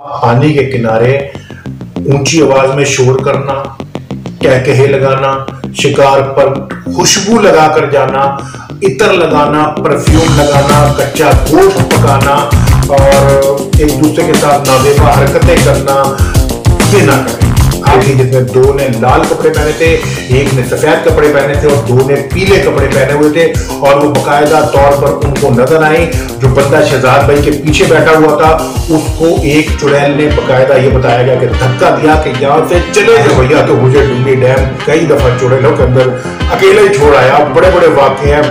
पानी के किनारे ऊंची आवाज में शोर करना, कहकहे लगाना, शिकार पर खुशबू लगाकर जाना, इत्र लगाना, परफ्यूम लगाना, कच्चा गोश्त पकाना और एक दूसरे के साथ नावेबा हरकतें करना, ये ना करें। आखिर जिसमें दो ने लाल कपड़े पहने थे, एक ने सफेद कपड़े पहने थे और दो ने पीले कपड़े पहने हुए थे और वो बकायदा तौर पर उनको नजर आई। जो बंदा शहजाद भाई के पीछे बैठा हुआ था उसको एक चुड़ैल ने बकायदा ये बताया गया कि धक्का दिया कि यहाँ से चले जाओ भैया। तो मुझे डुंगी डैम कई दफा चुड़ैलों के अंदर अकेले ही छोड़ आया। बड़े बड़े वाकये हैं,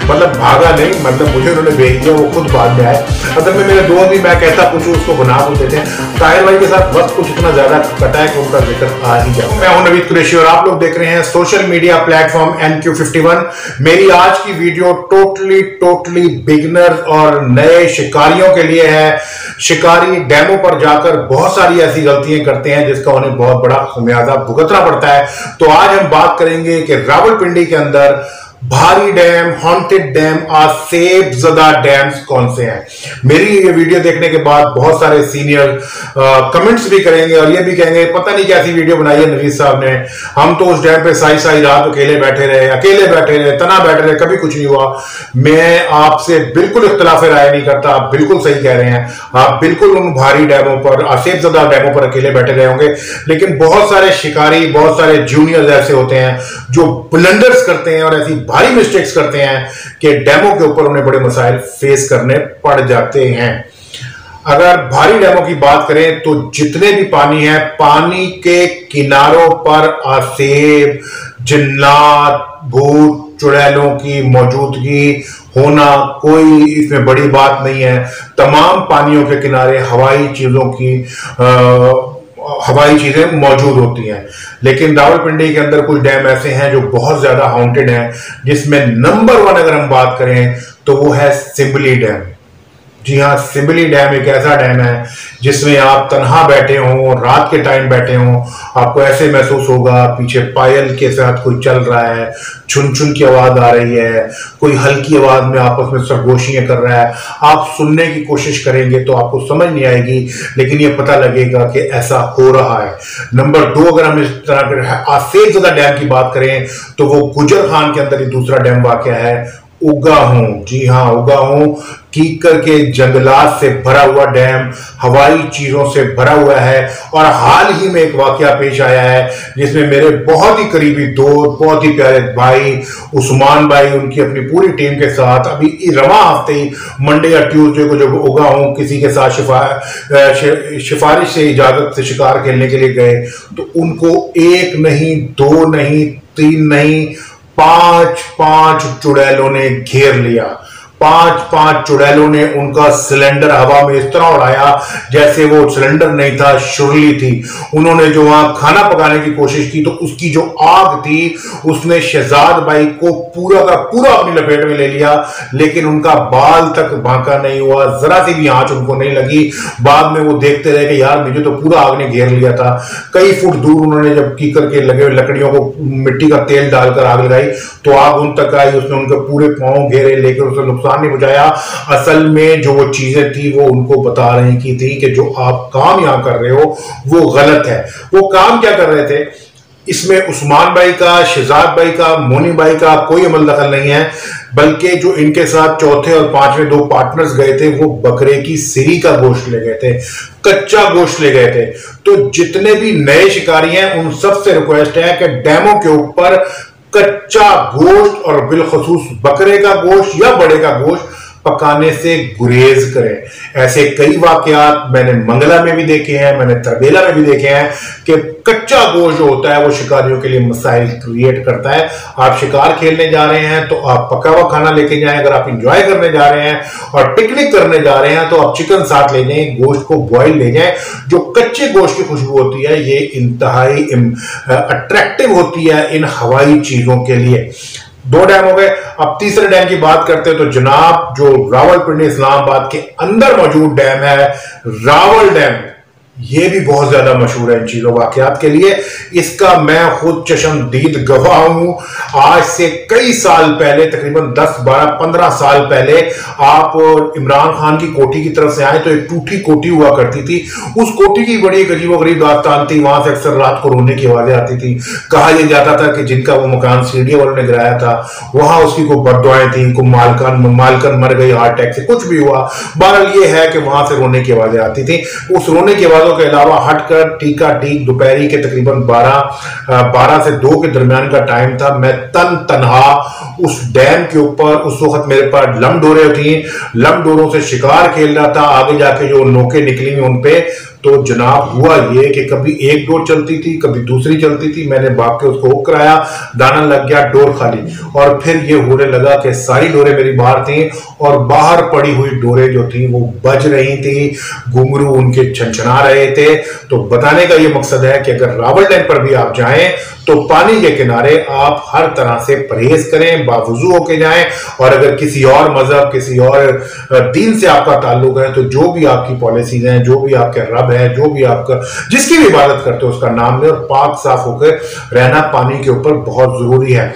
मतलब भागा नहीं, मतलब मुझे उन्होंने भेज दिया, वो खुद बाद में आए। असल में मेरे दोस्त भी मैं कहता कुछ उसको बना देते थे। ताहिर भाई के साथ वक्त कुछ इतना ज्यादा कटा है कि उनका जिक्र आ ही जाए। मैं हूं नवीद कुरैशी और आप लोग देख रहे हैं सोशल मीडिया प्लेटफॉर्म NQ51। मेरी आज की वीडियो टोटली बिगिनर्स और नए शिकारियों के लिए है। शिकारी डैमों पर जाकर बहुत सारी ऐसी गलतियां करते हैं जिसका उन्हें बहुत बड़ा खमियाजा भुगतना पड़ता है। तो आज हम बात करेंगे कि रावलपिंडी के अंदर भारी डैम, हॉन्टेड डैम और सेबजदा डैम्स कौन से हैं। मेरी ये वीडियो देखने के बाद बहुत सारे सीनियर कमेंट्स भी करेंगे और ये भी कहेंगे पता नहीं कैसी वीडियो बनाई है नवीद साहब ने, हम तो उस डैम पे साई रात अकेले बैठे रहे, तना बैठे रहे, कभी कुछ नहीं हुआ। मैं आपसे बिल्कुल इख्तिलाफ राय नहीं करता, आप बिल्कुल सही कह रहे हैं। आप बिल्कुल उन भारी डैमों पर, सेबजदा डैमों पर अकेले बैठे रहे होंगे, लेकिन बहुत सारे शिकारी, बहुत सारे जूनियर्स ऐसे होते हैं जो ब्लंडर्स करते हैं और ऐसी भारी मिस्टेक्स करते हैं कि डैमों के ऊपर उन्हें बड़े मसाइल फेस करने पड़ जाते हैं। अगर भारी डैमों की बात करें तो जितने भी पानी है, पानी के किनारों पर आसेब, जिन्नात, भूत, चुड़ैलों की मौजूदगी होना कोई इसमें बड़ी बात नहीं है। तमाम पानियों के किनारे हवाई चीजें मौजूद होती हैं, लेकिन रावलपिंडी के अंदर कुछ डैम ऐसे हैं जो बहुत ज्यादा हाउंटेड हैं, जिसमें नंबर 1 अगर हम बात करें तो वो है सिंबली डैम। जी हाँ, सिंबली डैम एक ऐसा डैम है जिसमें आप तन्हा बैठे हो, रात के टाइम बैठे हो, आपको ऐसे महसूस होगा पीछे पायल के साथ कोई चल रहा है, छुन छुन की आवाज आ रही है, कोई हल्की आवाज में आपस में सरगोशियां कर रहा है। आप सुनने की कोशिश करेंगे तो आपको समझ नहीं आएगी, लेकिन ये पता लगेगा कि ऐसा हो रहा है। नंबर 2 अगर हम इस तरह सेबजदा डैम की बात करें तो वो गुजर खान के अंदर ही दूसरा डैम वाक़या है। उगा हूं, जी हाँ उगा हूं, कीकर के जंगलात से भरा हुआ डैम, हवाई चीजों से भरा हुआ है। और हाल ही में एक वाकया पेश आया है जिसमें मेरे बहुत ही करीबी दोस्त, बहुत ही प्यारे भाई उस्मान भाई, उनकी अपनी पूरी टीम के साथ अभी रवां हफ्ते ही मंडे या ट्यूसडे को जब उगा हूं किसी के साथ सिफारिश से इजाजत से शिकार खेलने के लिए गए तो उनको 1 नहीं, 2 नहीं, 3 नहीं, 5 चुड़ैलों ने घेर लिया। 5 चुड़ैलों ने उनका सिलेंडर हवा में इस तरह उड़ाया जैसे वो सिलेंडर नहीं था, शुरली थी। उन्होंने जो वहां खाना पकाने की कोशिश की तो उसकी जो आग थी उसने शहजाद भाई को पूरा का पूरा अपनी लपेट में ले लिया, लेकिन उनका बाल तक बांका नहीं हुआ, जरा सी भी आंच उनको नहीं लगी। बाद में वो देखते रहे कि यार मुझे तो पूरा आग ने घेर लिया था। कई फुट दूर उन्होंने जब कीकर के लगे हुए लकड़ियों को मिट्टी का तेल डालकर आग लगाई तो आग उन तक आई, उसने उनके पूरे पांव घेरे, लेकिन उसने नुकसान नहीं बुझाया। असल में जो वो चीजें थी वो उनको बता रही की थी कि जो आप काम यहां कर रहे हो वो गलत है। वो काम क्या कर रहे थे इसमें उस्मान भाई का, शहजाद भाई का, मोनी भाई का कोई अमल दखल नहीं है, बल्कि जो इनके साथ चौथे और 5वें 2 पार्टनर्स गए थे वो बकरे की सिरी का गोश्त ले गए थे, कच्चा गोश्त ले गए थे। तो जितने भी नए शिकारी हैं उन सबसे रिक्वेस्ट है कि डैमों के ऊपर कच्चा गोश्त और बिलखसूस बकरे का गोश्त या बड़े का गोश्त पकाने से गुरेज करें। ऐसे कई वाकयात मैंने मंगला में भी देखे हैं, मैंने तरबेला में भी देखे हैं कि कच्चा गोश्त जो होता है वो शिकारियों के लिए मसाइल क्रिएट करता है। आप शिकार खेलने जा रहे हैं तो आप पका हुआ खाना लेके जाएं, अगर आप इंजॉय करने जा रहे हैं और पिकनिक करने जा रहे हैं तो आप चिकन साथ ले जाएं, गोश्त को बॉयल ले जाएं। जो कच्चे गोश्त की खुशबू होती है ये इंतहाई अट्रैक्टिव होती है इन हवाई चीजों के लिए। 2 डैम हो गए। अब तीसरे डैम की बात करते हैं तो जनाब जो रावलपिंडी इस्लामाबाद के अंदर मौजूद डैम है रावल डैम, ये भी बहुत ज्यादा मशहूर है इन चीजों वाकयात के लिए। इसका मैं खुद चश्मदीद गवाह हूं। आज से कई साल पहले, तकरीबन 10, 12, 15 साल पहले, आप इमरान खान की कोठी की तरफ से आए तो एक टूटी कोठी हुआ करती थी। उस कोठी की बड़ी अजीबोगरीब दास्तान थी। वहां से अक्सर रात को रोने की आवाजें आती थी। कहा यह जाता था कि जिनका वो मकान सीढ़ी वालों ने गिराया था, वहां उसकी कोई बददुआएं थी, कोई मालकन मर गई हार्ट अटैक से, कुछ भी हुआ। बहरहाल ये है कि वहां से रोने की आवाजें आती थी। उस रोने की आवाजों के अलावा हटकर टीका टीक दोपहरी के तकरीबन 12 से 2 के दरमियान का टाइम था। मैं तनहा उस डैम के ऊपर, उस वक्त मेरे पास लमडोरे थी, लमडोरों से शिकार खेल रहा था। आगे जाके जो नोके निकली उन पे, तो जनाब हुआ ये कि कभी एक डोर चलती थी, कभी दूसरी चलती थी। मैंने भाग के उसको हुक कराया, दाना लग गया, डोर खाली। और फिर ये होने लगा कि सारी डोरें मेरी बाहर थी और बाहर पड़ी हुई डोरें जो थी वो बज रही थी, घुंघरू उनके छनछना रहे थे। तो बताने का ये मकसद है कि अगर रावलडैम पर भी आप जाएं तो पानी के किनारे आप हर तरह से परहेज करें, बावजू होके जाएं। और अगर किसी और मजहब, किसी और दीन से आपका ताल्लुक है तो जो भी आपकी पॉलिसीज हैं, जो भी आपके रब है, जो भी आपका जिसकी भी इबादत करते हो उसका नाम लें और पाक साफ होकर रहना पानी के ऊपर बहुत जरूरी है।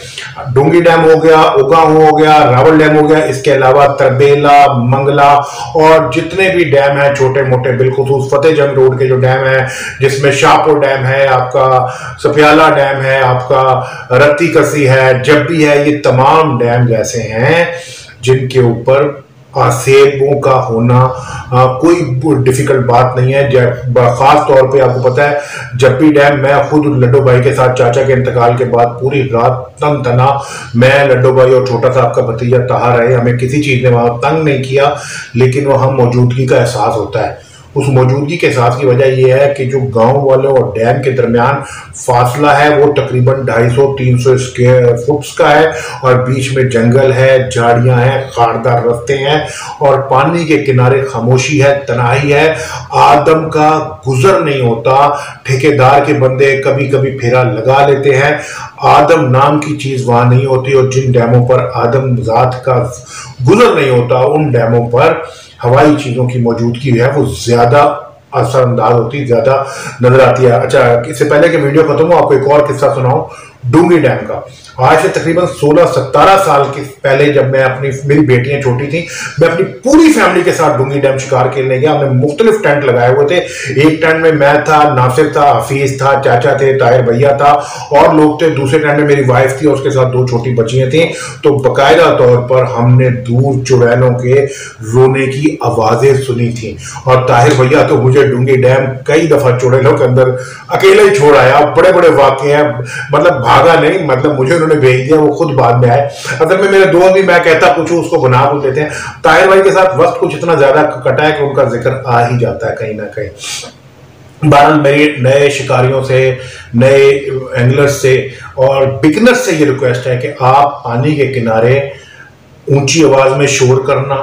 डूंगी डैम हो गया, उगाऊ हो गया, रावल डैम हो गया, इसके अलावा तरबेला, मंगला और जितने भी डैम हैं छोटे मोटे, बिलखुसूस फतेहजंग रोड के जो डैम है, जिसमें शाहपुर डैम है, आपका सफियाला डैम है, आपका रत्ती कसी है, जब्बी है, ये तमाम डैम जैसे हैं जिनके ऊपर सेबों का होना कोई डिफिकल्ट बात नहीं है। खास तौर पे आपको पता है जब्बी डैम, मैं खुद लड्डू भाई के साथ चाचा के इंतकाल के बाद पूरी रात तना, मैं लड्डू भाई और छोटा सा आपका भतीजा तहा रहे। हमें किसी चीज ने वहां तंग नहीं किया, लेकिन वह हम मौजूदगी का एहसास होता है। उस मौजूदगी के साथ की वजह यह है कि जो गांव वालों और डैम के दरमियान फासला है वो तकरीबन 250-300 स्क्वायर फुट का है और बीच में जंगल है, झाड़ियां हैं, खारदार रास्ते हैं और पानी के किनारे खामोशी है, तनाई है। आदम का गुजर नहीं होता। ठेकेदार के बंदे कभी कभी फेरा लगा लेते हैं। आदम नाम की चीज वहां नहीं होती और जिन डैमों पर आदम जात का गुजर नहीं होता उन डैमों पर हवाई चीजों की मौजूदगी है वो ज्यादा असरअंदाज होती, ज्यादा नजर आती है। अच्छा, इससे पहले कि वीडियो खत्म हो आपको एक और किस्सा सुनाऊं डूंगी डैम का। आज से तकरीबन 16-17 साल के पहले जब मेरी बेटियां छोटी थी, मैं अपनी पूरी फैमिली के साथ डूंगी डैम शिकार खेलने गया। हमने मुख्तलिफ टेंट लगाए हुए थे। एक टेंट में मैं था, नासिर था, हफीज था, चाचा थे, ताहिर भैया था और लोग थे। दूसरे टेंट में मेरी वाइफ थी और उसके साथ 2 छोटी बच्चियां थी। तो बाकायदा तौर पर हमने दूर चुड़ैलों के रोने की आवाजें सुनी थी और ताहिर भैया तो मुझे डूंगी डैम कई दफा चुड़ैलों के अंदर अकेले ही छोड़ आया। बड़े बड़े वाकये हैं, मतलब भागा नहीं, मतलब मुझे उन्होंने भेज दिया, वो खुद बाद में आए। असल में मेरे दोस्त भी, मैं कहता कुछ उसको बना कुछ देते हैं। ताहिर भाई के साथ वक्त कुछ इतना ज्यादा कटा है कि उनका जिक्र आ ही जाता है कहीं ना कहीं। बहरहाल मेरी नए शिकारियों से, नए एंगलर्स से और बिगनर्स से ये रिक्वेस्ट है कि आप पानी के किनारे ऊंची आवाज में शोर करना,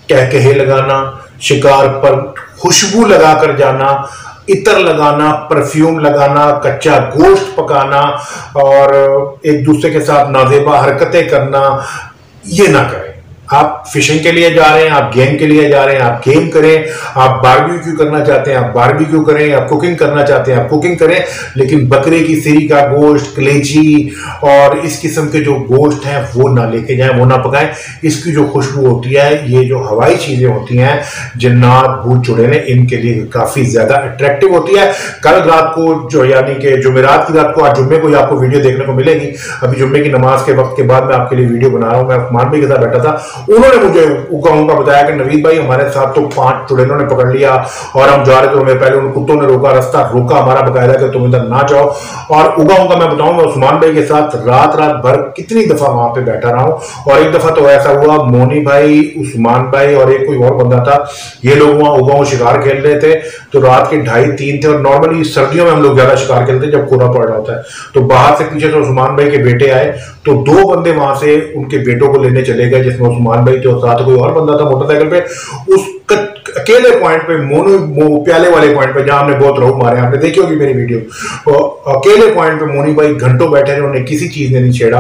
कहकहे लगाना, शिकार पर खुशबू लगाकर जाना, इतर लगाना, परफ्यूम लगाना, कच्चा गोश्त पकाना और एक दूसरे के साथ नाजेबा हरकतें करना, ये ना करें। आप फिशिंग के लिए जा रहे हैं, आप गेम के लिए जा रहे हैं, आप गेम करें। आप बारबेक्यू करना चाहते हैं, आप बारबेक्यू करें। आप कुकिंग करना चाहते हैं, आप कुकिंग करें। लेकिन बकरे की सिरी का गोश्त, कलेजी और इस किस्म के जो गोश्त हैं वो ना लेके जाएं, वो ना पकाएं। इसकी जो खुशबू होती है, ये जो हवाई चीजें होती हैं, जिन्नात, भूत चुड़ैलें, इनके लिए काफी ज्यादा अट्रैक्टिव होती है। कल रात को जो यानी कि जुमेरात की रात को, आज जुम्मे को आपको वीडियो देखने को मिलेगी। अभी जुम्मे की नमाज के वक्त के बाद मैं आपके लिए वीडियो बना रहा हूं। मैं उस्मान भाई के साथ बैठा था, उन्होंने मुझे उगा बताया कि नवीद भाई हमारे साथ तो 5 चुड़ैलों ने पकड़ लिया और हम जा रहे थे, हमें पहले उन कुत्तों ने रोका, रास्ता रोका हमारा बकायदा कि तुम इधर ना जाओ। और उगा मैं बताऊं, मैं उस्मान भाई के साथ रात भर कितनी दफा वहां पे बैठा रहा हूं। और एक दफा तो ऐसा हुआ, मोनी भाई, उस्मान भाई और एक कोई और बंदा था, ये लोग वहां उगा शिकार खेल रहे थे। तो रात के 2:30-3 थे और नॉर्मली सर्दियों में हम लोग ज्यादा शिकार खेलते हैं जब कोहरा पड़ रहा होता है। तो बाहर से पीछे से उस्मान भाई के बेटे आए, तो 2 बंदे वहां से उनके बेटों को लेने चले गए, जिसमें उस्मान भाई थे और साथ कोई और बंदा था मोटरसाइकिल पे। उस अकेले पॉइंट पे, मोनू प्याले वाले पॉइंट पे जहां हमने बहुत रहू मारे, आपने देखी होगी मेरी वीडियो, अकेले पॉइंट पे मोनी भाई घंटों बैठे रहे, उन्हें किसी चीज ने नहीं छेड़ा।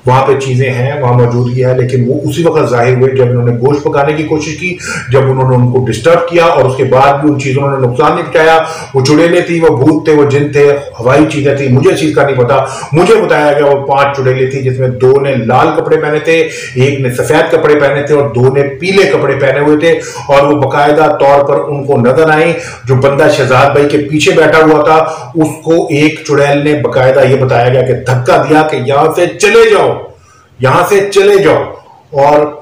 वहां पे चीजें हैं, वहां मौजूदगी है, लेकिन वो उसी वक्त जाहिर हुए जब उन्होंने गोश्त पकाने की कोशिश की, जब उन्होंने उनको डिस्टर्ब किया, और उसके बाद भी उन चीजों ने नुकसान नहीं पहुंचाया। वो चुड़ैलें थी, वो भूत थे, वो जिन थे, हवाई चीजें थी, मुझे इस चीज का नहीं पता। मुझे बताया गया वो 5 चुड़ैलें थी, जिसमें 2 ने लाल कपड़े पहने थे, 1 ने सफेद कपड़े पहने थे और 2 ने पीले कपड़े पहने हुए थे, और वो बाकायदा तौर पर उनको नजर आई। जो बंदा शहजाद भाई के पीछे बैठा हुआ था, उसको एक चुड़ैल ने बाकायदा ये बताया गया कि धक्का दिया कि यहां से चले जाओ, यहां से चले जाओ। और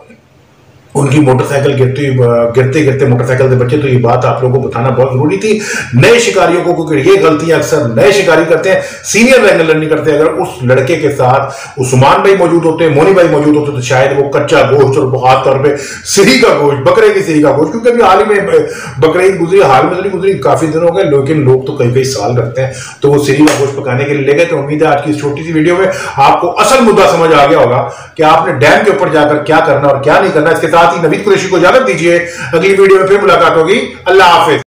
उनकी मोटरसाइकिल गिरते गिरते मोटरसाइकिल से बचे। तो ये बात आप लोगों को बताना बहुत जरूरी थी नए शिकारियों को, क्योंकि ये गलतियां अक्सर नए शिकारी करते हैं, सीनियर रेंगलर नहीं करते। अगर उस लड़के के साथ उस्मान भाई मौजूद होते, मोनी भाई मौजूद होते, तो शायद वो कच्चा गोश्त और खास तौर पर सिरी का गोश्त, बकरे की सिरी का गोश्त, क्योंकि अभी हाल ही में बकरीद गुजरी, हाल में नहीं गुजरी, काफी दिन हो गए, लेकिन लोग तो कई कई साल रखते हैं, तो वो सिरी का गोश्त पकाने के लिए ले गए। तो उम्मीद है आज की इस छोटी सी वीडियो में आपको असल मुद्दा समझ आ गया होगा कि आपने डैम के ऊपर जाकर क्या करना और क्या नहीं करना। इसके साथ ही नवीद कुरैशी को इजाजत दीजिए, अगली वीडियो में फिर मुलाकात होगी। अल्लाह हाफिज।